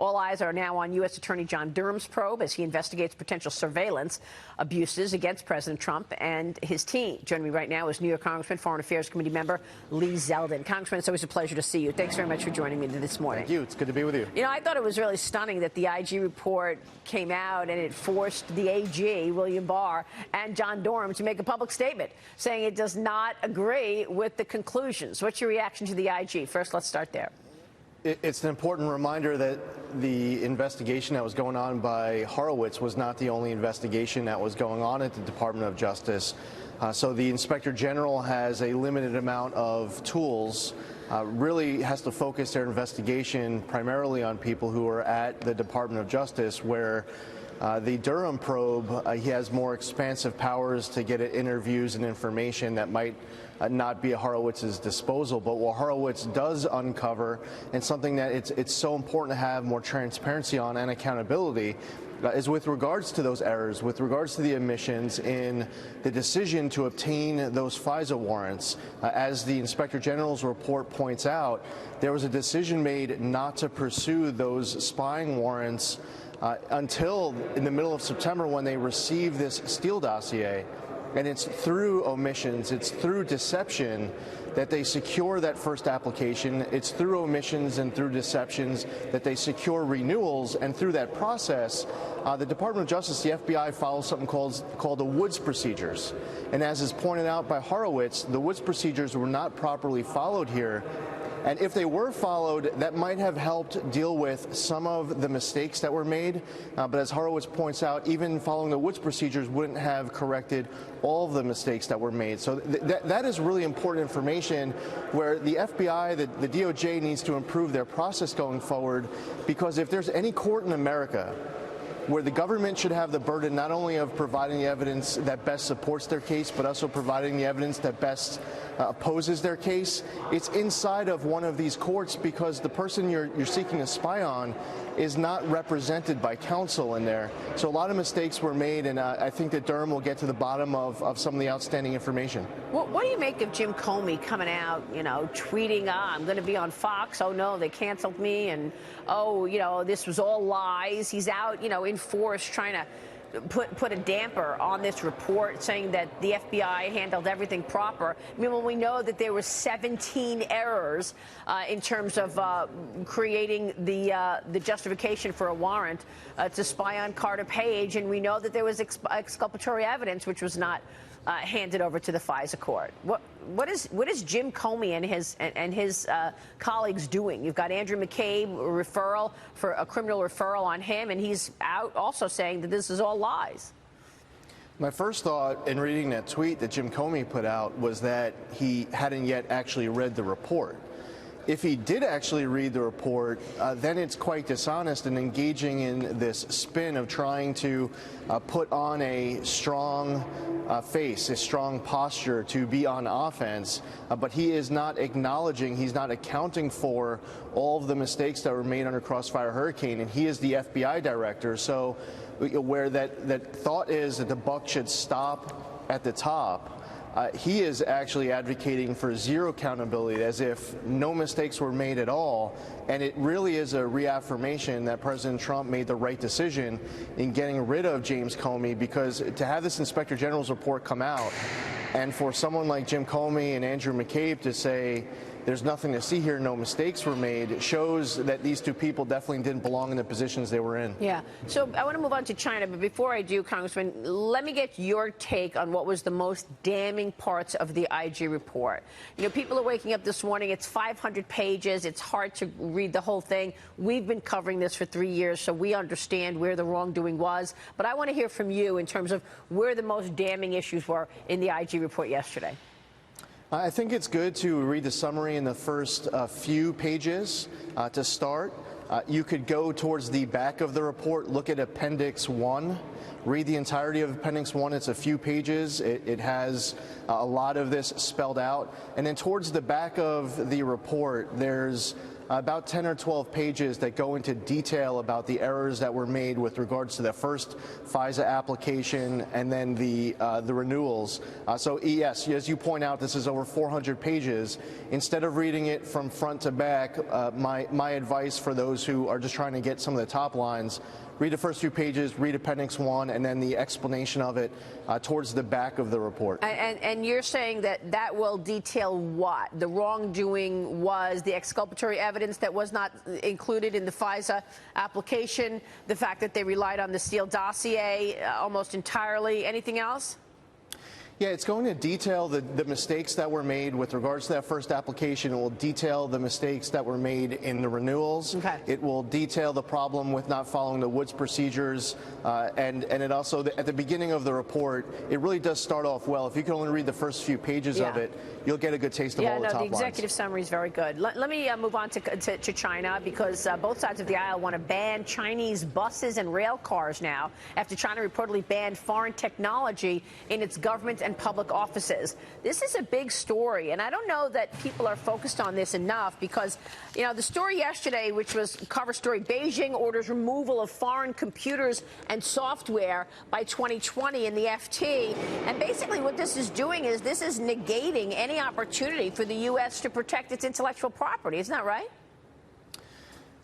All eyes are now on U.S. Attorney John Durham's probe as he investigates potential surveillance abuses against President Trump and his team. Joining me right now is New York Congressman, Foreign Affairs Committee member Lee Zeldin. Congressman, it's always a pleasure to see you. Thanks very much for joining me this morning. Thank you. It's good to be with you. You know, I thought it was really stunning that the IG report came out and it forced the AG, William Barr, and John Durham to make a public statement saying it does not agree with the conclusions. What's your reaction to the IG? First, let's start there. It's an important reminder that the investigation that was going on by Horowitz was not the only investigation that was going on at the Department of Justice. So the Inspector General has a limited amount of tools, really has to focus their investigation primarily on people who are at the Department of Justice, where the Durham probe, he has more expansive powers to get at interviews and information that might not be at Horowitz's disposal. But what Horowitz does uncover, and something that it's so important to have more transparency on and accountability, is with regards to those errors, with regards to the omissions in the decision to obtain those FISA warrants. As the Inspector General's report points out, there was a decision made not to pursue those spying warrants until in the middle of September, when they received this Steele dossier. And it's through omissions, it's through deception that they secure that first application. It's through omissions and through deceptions that they secure renewals. And through that process, the Department of Justice, the FBI, follows something called the Woods procedures. And as is pointed out by Horowitz, the Woods procedures were not properly followed here. And if they were followed, that might have helped deal with some of the mistakes that were made. But as Horowitz points out, even following the Woods procedures wouldn't have corrected all of the mistakes that were made. So that is really important information, where the FBI, the DOJ, needs to improve their process going forward, because if there's any court in America where the government should have the burden not only of providing the evidence that best supports their case, but also providing the evidence that best opposes their case, it's inside of one of these courts, because the person you're seeking to spy on is not represented by counsel in there. So a lot of mistakes were made, and I think that Durham will get to the bottom of some of the outstanding information. What do you make of Jim Comey coming out, tweeting, I'm going to be on Fox, oh no, they canceled me, and this was all lies. He's out, in force trying to put a damper on this report, saying that the FBI handled everything proper. I mean, when we know that there were 17 errors in terms of creating the justification for a warrant to spy on Carter Page, and we know that there was exculpatory evidence which was not handed over to the FISA court. What is Jim Comey and his colleagues doing? You've got Andrew McCabe a criminal referral on him, and he's out also saying that this is all lies. My first thought in reading that tweet that Jim Comey put out was that he hadn't yet actually read the report. If he did actually read the report, then it's quite dishonest and engaging in this spin of trying to put on a strong face, a strong posture to be on offense. But he is not acknowledging, he's not accounting for all of the mistakes that were made under Crossfire Hurricane, and he is the FBI director. So where that thought is that the buck should stop at the top, he is actually advocating for zero accountability, as if no mistakes were made at all. And it really is a reaffirmation that President Trump made the right decision in getting rid of James Comey, because to have this Inspector General's report come out, and for someone like Jim Comey and Andrew McCabe to say there's nothing to see here, no mistakes were made, shows that these two people definitely didn't belong in the positions they were in. Yeah. So I want to move on to China, but before I do, Congressman, let me get your take on what was the most damning parts of the IG report. People are waking up this morning, it's 500 pages, it's hard to read the whole thing. We've been covering this for 3 years, so we understand where the wrongdoing was. But I want to hear from you in terms of where the most damning issues were in the IG report yesterday. I think it's good to read the summary in the first few pages to start. You could go towards the back of the report, look at Appendix 1, read the entirety of Appendix 1. It's a few pages. It has a lot of this spelled out. And then towards the back of the report, there's about 10 or 12 pages that go into detail about the errors that were made with regards to the first FISA application and then the renewals. So yes, as you point out, this is over 400 pages. Instead of reading it from front to back, my advice for those who are just trying to get some of the top lines, read the first few pages, read Appendix 1, and then the explanation of it towards the back of the report. And you're saying that will detail what? The wrongdoing was the exculpatory evidence that was not included in the FISA application, the fact that they relied on the Steele dossier almost entirely. Anything else? Yeah, it's going to detail the mistakes that were made with regards to that first application. It will detail the mistakes that were made in the renewals. Okay. It will detail the problem with not following the Woods procedures. And it also, at the beginning of the report, it really does start off well. If you can only read the first few pages of it, you'll get a good taste of all the top lines. The executive summary is very good. Let me move on to China, because both sides of the aisle want to ban Chinese buses and rail cars now after China reportedly banned foreign technology in its government and public offices. This is a big story, and I don't know that people are focused on this enough, because, you know, the story yesterday, which was cover story, Beijing orders removal of foreign computers and software by 2020 in the FT. And basically what this is doing is this is negating any opportunity for the U.S. to protect its intellectual property. Isn't that right?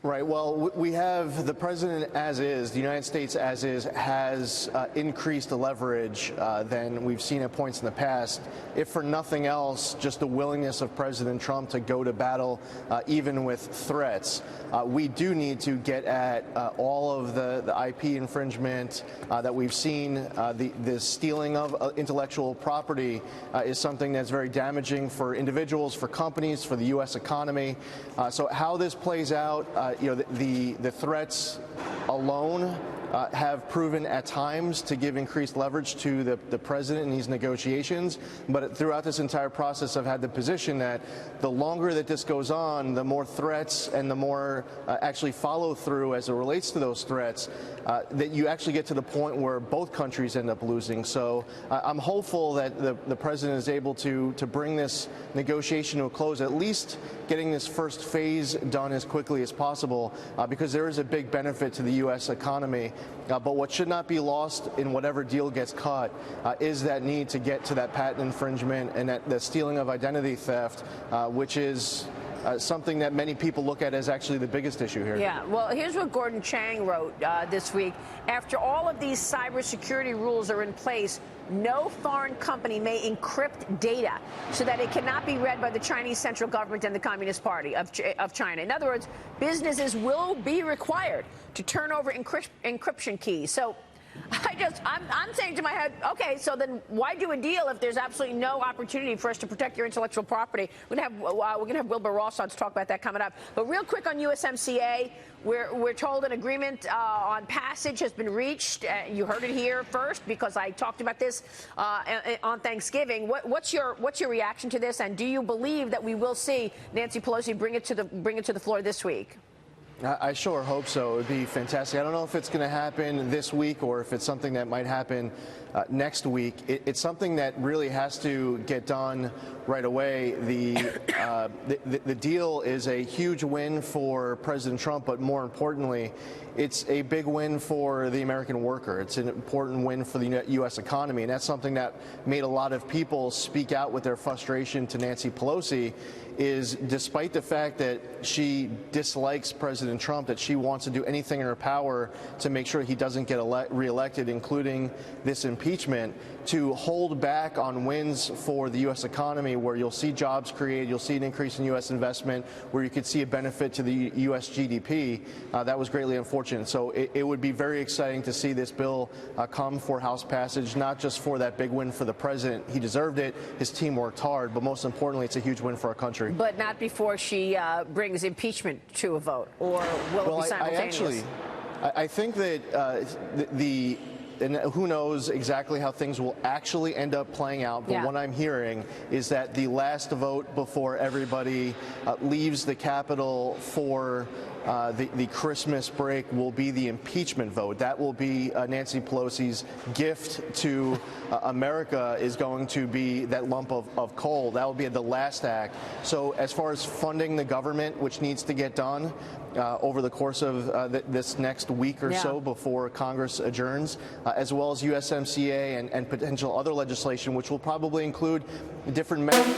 Right. Well, we have the president as is, the United States as is, has increased the leverage than we've seen at points in the past. If for nothing else, just the willingness of President Trump to go to battle, even with threats. We do need to get at all of the IP infringement that we've seen. The stealing of intellectual property is something that's very damaging for individuals, for companies, for the U.S. economy. So how this plays out, you know, the threats alone have proven at times to give increased leverage to the president in these negotiations. But throughout this entire process, I've had the position that the longer that this goes on, the more threats and the more actually follow through as it relates to those threats, that you actually get to the point where both countries end up losing. So I'm hopeful that the president is able to bring this negotiation to a close, at least getting this first phase done as quickly as possible, because there is a big benefit to the U.S. economy. But what should not be lost in whatever deal gets cut is that need to get to that patent infringement and that the stealing of identity theft, which is something that many people look at as actually the biggest issue here. Yeah, well, here's what Gordon Chang wrote this week. After all of these cybersecurity rules are in place, no foreign company may encrypt data so that it cannot be read by the Chinese central government and the Communist Party of China. In other words, businesses will be required to turn over encryption keys. So I'm saying to my head, okay, so then why do a deal if there's absolutely no opportunity for us to protect your intellectual property? We're going to have Wilbur Ross on to talk about that coming up. But real quick on USMCA, we're told an agreement on passage has been reached. You heard it here first because I talked about this on Thanksgiving. What's your reaction to this? And do you believe that we will see Nancy Pelosi bring it to the floor this week? I sure hope so. It would be fantastic. I don't know if it's going to happen this week or if it's something that might happen next week. It's something that really has to get done right away. The deal is a huge win for President Trump, but more importantly, it's a big win for the American worker. It's an important win for the U.S. economy, and that's something that made a lot of people speak out with their frustration to Nancy Pelosi. Is despite the fact that she dislikes President Trump, that she wants to do anything in her power to make sure he doesn't get reelected, including this impeachment, to hold back on wins for the U.S. economy, where you'll see jobs created, you'll see an increase in U.S. investment, where you could see a benefit to the U.S. GDP. That was greatly unfortunate. So it would be very exciting to see this bill come for House passage, not just for that big win for the president. He deserved it. His team worked hard. But most importantly, it's a huge win for our country. But not before she brings impeachment to a vote, or will it be simultaneous? I think that and who knows exactly how things will actually end up playing out, but what I'm hearing is that the last vote before everybody leaves the Capitol for the Christmas break will be the impeachment vote. That will be Nancy Pelosi's gift to America, is going to be that lump of coal. That will be the last act. So as far as funding the government, which needs to get done over the course of this next week or so before Congress adjourns, as well as USMCA and potential other legislation, which will probably include different measures.